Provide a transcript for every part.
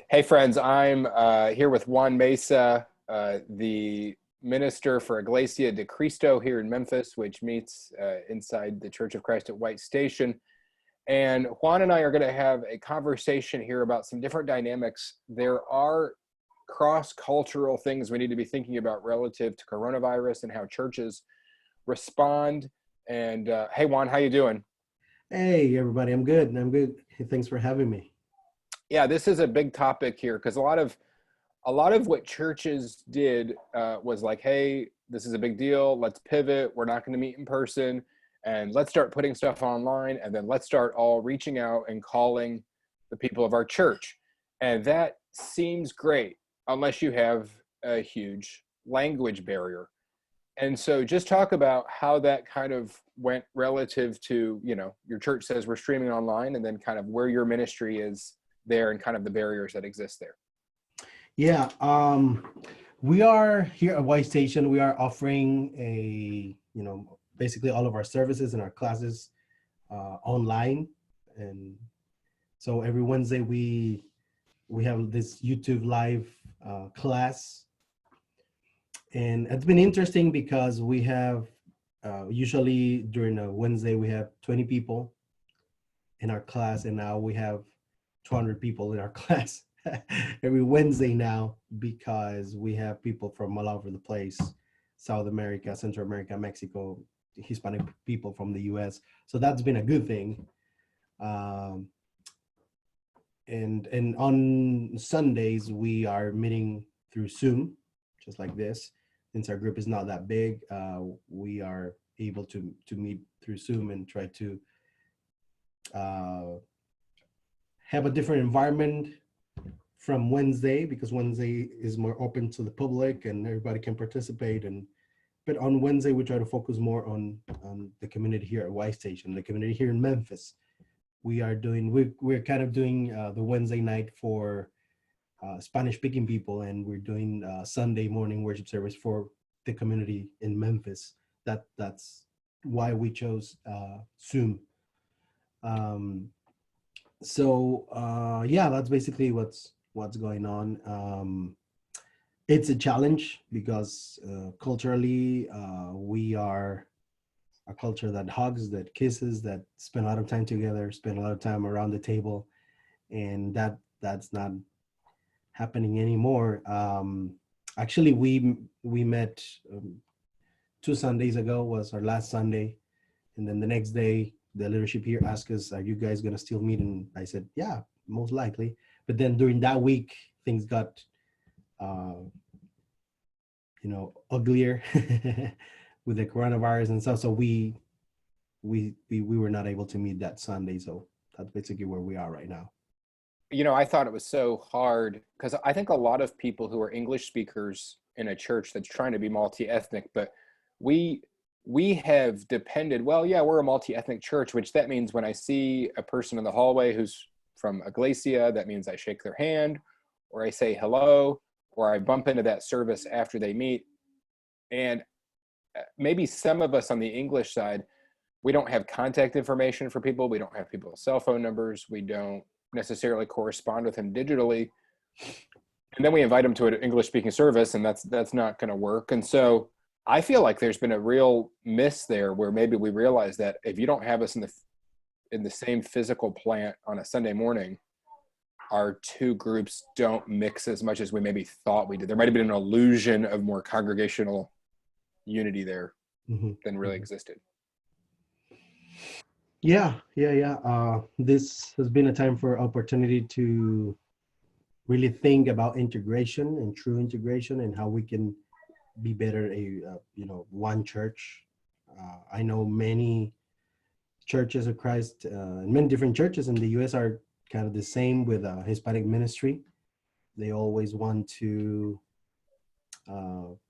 Hey friends, I'm here with Juan Meza, the minister for Iglesia de Cristo here in Memphis, which meets inside the Church of Christ at White Station. And Juan and I are going to have a conversation here about some different dynamics. There are cross-cultural things we need to be thinking about relative to coronavirus and how churches respond. And hey Juan, how you doing? Hey, everybody, I'm good. I'm good. Hey, thanks for having me. Yeah, this is a big topic here because a lot of what churches did was like, hey, this is a big deal. Let's pivot. We're not going to meet in person, and let's start putting stuff online, and then let's start all reaching out and calling the people of our church. And that seems great unless you have a huge language barrier. And so just talk about how that kind of went relative to, your church says we're streaming online, and then kind of where your ministry is there and kind of the barriers that exist there. Yeah, we are here at White Station. We are offering basically all of our services and our classes online. And so every Wednesday we have this YouTube live class. And it's been interesting because we have usually during a Wednesday, we have 20 people in our class, and now we have 200 people in our class every Wednesday now because we have people from all over the place, South America, Central America, Mexico, Hispanic people from the US. So that's been a good thing. Um, and on Sundays, we are meeting through Zoom, just like this. Since our group is not that big, we are able to meet through Zoom and try to uh, have a different environment from Wednesday, because Wednesday is more open to the public and everybody can participate. But on Wednesday we try to focus more on the community here at Y Station, the community here in Memphis. We're kind of doing the Wednesday night for Spanish speaking people, and we're doing Sunday morning worship service for the community in Memphis. That's why we chose Zoom. Um, yeah, that's basically what's going on. It's a challenge because culturally we are a culture that hugs, that kisses, that spend a lot of time together, spend a lot of time around the table, and that's not happening anymore. Actually, we met 2 Sundays ago was our last Sunday, and then the next day the leadership here asked us, "Are you guys gonna still meet?" And I said, "Yeah, most likely." But then during that week, things got uh, uglier with the coronavirus and stuff. So we were not able to meet that Sunday. So that's basically where we are right now. I thought it was so hard because I think a lot of people who are English speakers in a church that's trying to be multi-ethnic, but we we have depended, well, yeah, we're a multi-ethnic church, which that means when I see a person in the hallway who's from Iglesia, that means I shake their hand or I say hello or I bump into that service after they meet. And maybe some of us on the English side, we don't have contact information for people. We don't have people's cell phone numbers. We don't necessarily correspond with them digitally. And then we invite them to an English speaking service, and that's not going to work. And so I feel like there's been a real miss there where maybe we realize that if you don't have us in the same physical plant on a Sunday morning, our two groups don't mix as much as we maybe thought we did. There might have been an illusion of more congregational unity there than really existed. Yeah. This has been a time for opportunity to really think about integration and true integration and how we can be better one church. I know many churches of Christ, many different churches in the U.S. are kind of the same with Hispanic ministry. They always want to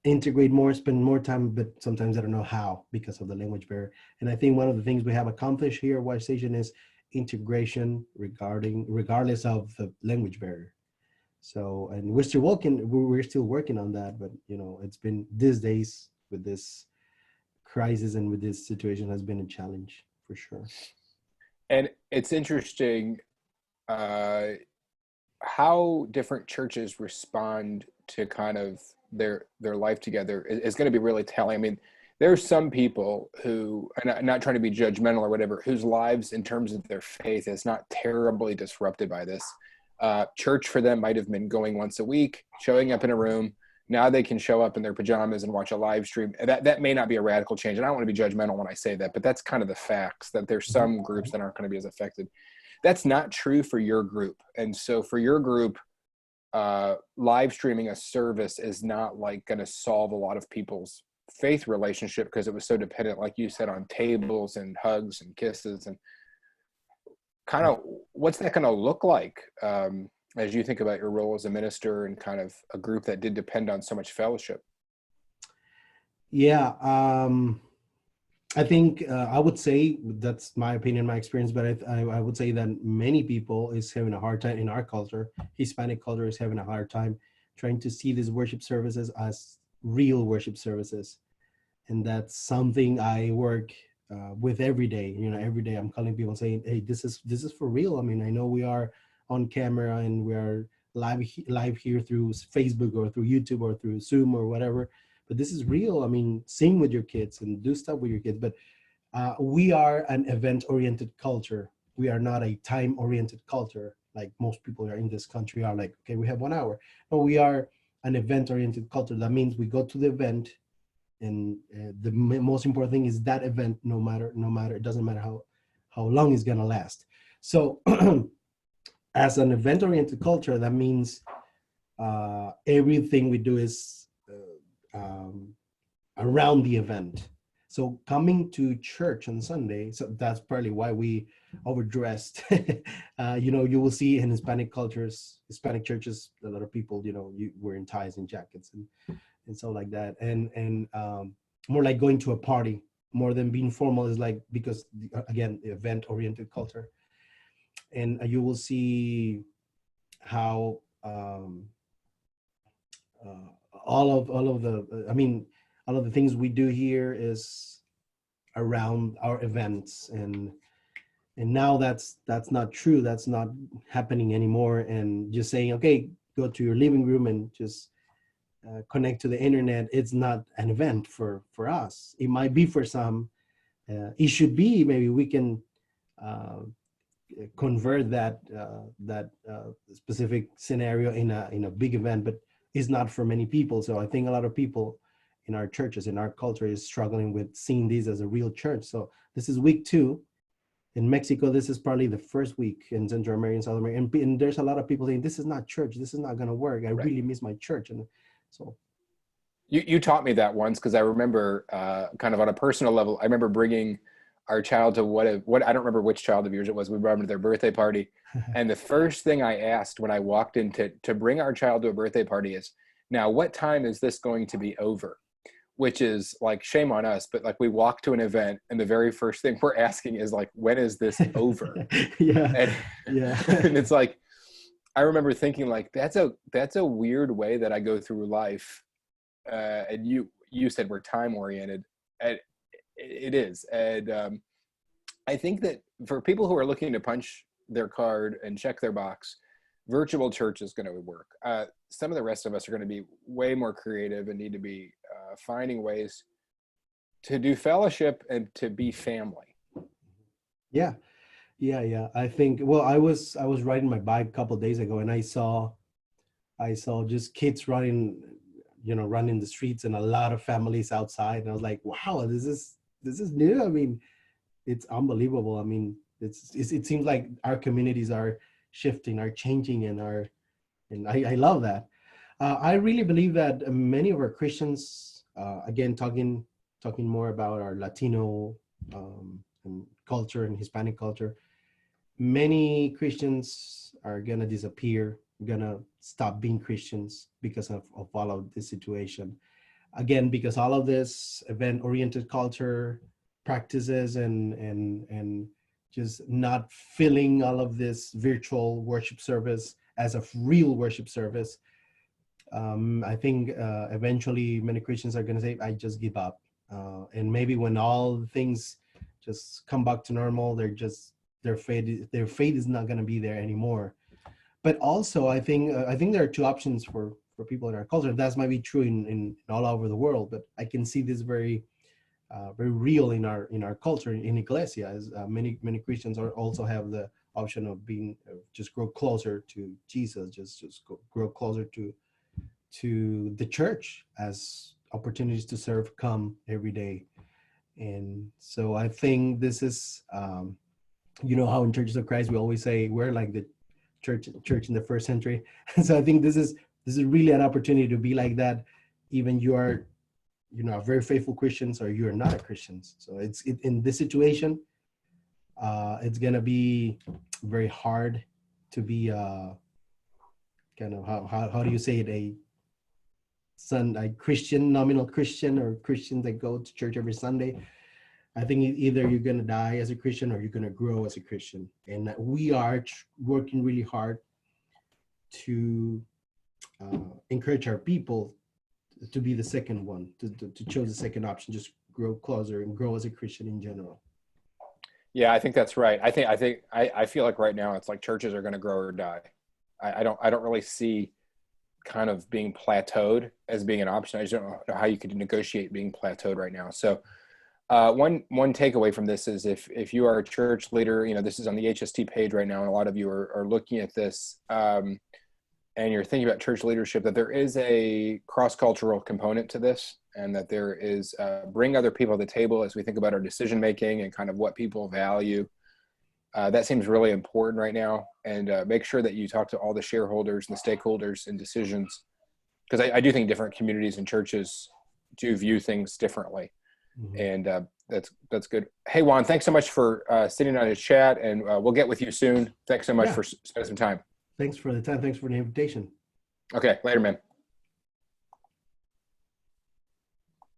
integrate more, spend more time, but sometimes I don't know how because of the language barrier. And I think one of the things we have accomplished here at White Station is integration regardless of the language barrier. So, and we're still working on that, but it's been these days with this crisis and with this situation has been a challenge for sure. And it's interesting. how different churches respond to kind of their life together is going to be really telling. I mean, there's some people who, and I'm not trying to be judgmental or whatever, whose lives in terms of their faith is not terribly disrupted by this. Church for them might have been going once a week, showing up in a room. Now they can show up in their pajamas and watch a live stream. That may not be a radical change, and I don't want to be judgmental when I say that, but that's kind of the facts, that there's some groups that aren't going to be as affected. That's not true for your group. And so for your group, live streaming a service is not like going to solve a lot of people's faith relationship, because it was so dependent, like you said, on tables and hugs and kisses. And kind of what's that going to look like as you think about your role as a minister and kind of a group that did depend on so much fellowship? Yeah, I think I would say, that's my opinion, my experience, but I would say that many people is having a hard time in our culture. Hispanic culture is having a hard time trying to see these worship services as real worship services. And that's something I work with every day. You know, every day I'm calling people saying, hey, this is for real. I mean, I know we are on camera and we are live here through Facebook or through YouTube or through Zoom or whatever, but this is real. I mean, sing with your kids and do stuff with your kids. But we are an event-oriented culture. We are not a time-oriented culture like most people are in this country are, like, okay, we have 1 hour. No, we are an event-oriented culture. That means we go to the event, and the most important thing is that event, no matter, it doesn't matter how long it's gonna last. So as an event-oriented culture, that means everything we do is around the event. So coming to church on Sunday, so that's probably why we overdressed. You know, you will see in Hispanic cultures, Hispanic churches, a lot of people, you know, you wearing ties and jackets and so like that. And more like going to a party, more than being formal, is like, because again, event-oriented culture. And you will see how all of the, I mean, all of the things we do here is around our events, and now that's not true. That's not happening anymore. And just saying, okay, go to your living room and just connect to the internet, it's not an event for us. It might be for some. It should be. Maybe we can convert that specific scenario in a big event, but it's not for many people. So I think a lot of people in our churches, in our culture, is struggling with seeing these as a real church. So this is week 2. In Mexico, this is probably the first week. In Central America and South America, and there's a lot of people saying, this is not church, this is not going to work. I really miss my church. And so you taught me that once, because I remember kind of on a personal level, I remember bringing our child to what I don't remember which child of yours it was. We brought them to their birthday party. And the first thing I asked when I walked in to bring our child to a birthday party is, now, what time is this going to be over? Which is like, shame on us, but like, we walk to an event and the very first thing we're asking is like, when is this over? Yeah. And it's like, I remember thinking like, that's a weird way that I go through life. And you said we're time oriented, and it is. And I think that for people who are looking to punch their card and check their box, virtual church is going to work. Some of the rest of us are going to be way more creative and need to be finding ways to do fellowship and to be family. Yeah. I think, well, I was riding my bike a couple of days ago, and I saw just kids running the streets, and a lot of families outside. And I was like, wow, this is new. I mean, it's unbelievable. I mean, it seems like our communities are shifting, are changing, and I love that. I really believe that many of our Christians, again, talking more about our Latino and culture and Hispanic culture, many Christians are gonna disappear, gonna stop being Christians because of all of this situation. Again, because all of this event-oriented culture practices and just not filling all of this virtual worship service as a real worship service. I think eventually many Christians are going to say, I just give up. And maybe when all things just come back to normal, their faith is not going to be there anymore. but also I think there are two options for people in our culture. That might be true in all over the world, but I can see this very real in our culture in Iglesia. As many Christians also have the option of being just grow closer to Jesus, grow closer to the church as opportunities to serve come every day. And so I think this is, how in Churches of Christ we always say we're like the church in the first century. So I think this is really an opportunity to be like that, even you are, a very faithful Christians or you are not a Christians. So in this situation, it's gonna be very hard to be kind of how do you say it, a Christian, nominal Christian, or Christian that go to church every Sunday. I think either you're going to die as a Christian or you're going to grow as a Christian. And we are working really hard to encourage our people to be the second one, to choose the second option, just grow closer and grow as a Christian in general. Yeah, I think that's right. I feel like right now it's like churches are going to grow or die. I don't really see kind of being plateaued as being an option. I just don't know how you could negotiate being plateaued right now. So one takeaway from this is if you are a church leader, this is on the HST page right now, and a lot of you are looking at this, and you're thinking about church leadership, that there is a cross-cultural component to this, and that there is bring other people to the table as we think about our decision making and kind of what people value. That seems really important right now, and make sure that you talk to all the shareholders and the stakeholders in decisions, because I do think different communities and churches do view things differently. Mm-hmm. And that's good. Hey, Juan, thanks so much for sitting on a chat, and we'll get with you soon. Thanks so much for spending some time. Thanks for the time. Thanks for the invitation. Okay, later, man.